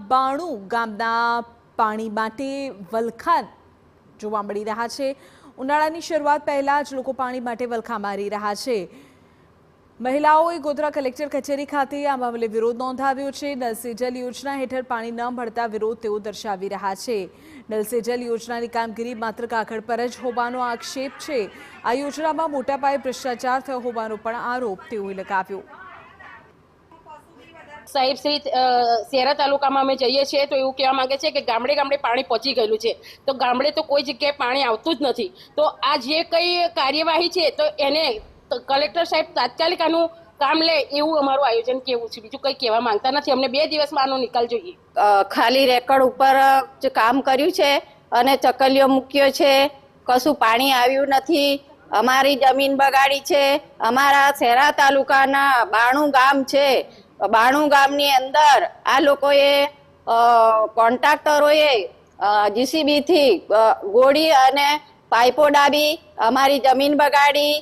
92 ગામના પાણી માટે વલખા જોવા મળી રહ્યા છે। ઉનાળાની શરૂઆત પહેલા જ લોકો પાણી માટે વલખા મારી રહ્યા છે। મહિલાઓએ ગોધરા કલેક્ટર કચેરી ખાતે આ મામલે વિરોધ નોંધાવ્યો છે। નલ સે જલ યોજના હેઠળ પાણી ન મળતા વિરોધ તેઓ દર્શાવી રહ્યા છે। નલ સે જલ યોજનાની કામગીરી માત્ર કાગળ પર જ હોવાનો આક્ષેપ છે। આ યોજનામાં મોટા પાયે ભ્રષ્ટાચાર થયો હોવાનો પણ આરોપ તેઓએ લગાવ્યો। સાહેબ શ્રી શહેરા તાલુકામાં અમે જઈએ છીએ તો એવું કહેવા માંગે છે કે ગામડે ગામડે પાણી પહોંચી ગયેલું છે, તો ગામડે તો કોઈ જગ્યાએ પાણી આવતું જ નથી। તો આ જે કંઈ કાર્યવાહી છે તો એને કલેક્ટર સાહેબ તાત્કાલિક આનું કામ લે એવું અમારું આયોજન કેવું છે। બીજું કંઈ કહેવા માંગતા નથી, અમને 2 દિવસમાં આનો નિકાલ જોઈએ। ખાલી રેકર્ડ ઉપર જે કામ કર્યું છે અને ચકલીઓ મૂક્યો છે, કશું પાણી આવ્યું નથી। અમારી જમીન બગાડી છે। અમારા શહેરા તાલુકાના 92 ગામ છે, 92 ગામની અંદર આ લોકોએ કોન્ટ્રાક્ટરોએ જીસીબી થી ગોળી અને પાઇપો ડાબી અમારી જમીન બગાડી,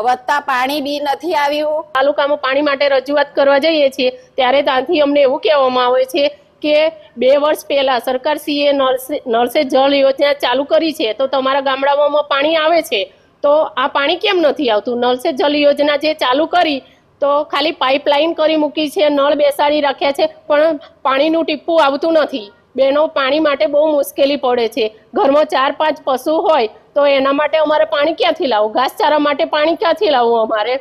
વધતા પાણી બી નથી આવ્યું। તાલુકામાં પાણી માટે રજૂઆત કરવા જઈએ છીએ ત્યારે ત્યાંથી અમને એવું કહેવામાં આવે છે કે 2 વર્ષ પહેલા સરકારશ્રીએ નળ સે જલ યોજના ચાલુ કરી છે, તો તમારા ગામડાઓમાં પાણી આવે છે, તો આ પાણી કેમ નથી આવતું? નળ સે જલ યોજના જે ચાલુ કરી તો ખાલી પાઇપલાઇન કરી મૂકી છે, નળ બેસાડી રાખ્યા છે, પણ પાણીનું ટીપું આવતું નથી। બહેનો પાણી માટે બહુ મુશ્કેલી પડે છે। ઘરમાં 4-5 પશુ હોય તો એના માટે અમારે પાણી ક્યાંથી લાવવું? ઘાસચારા માટે પાણી ક્યાંથી લાવવું અમારે?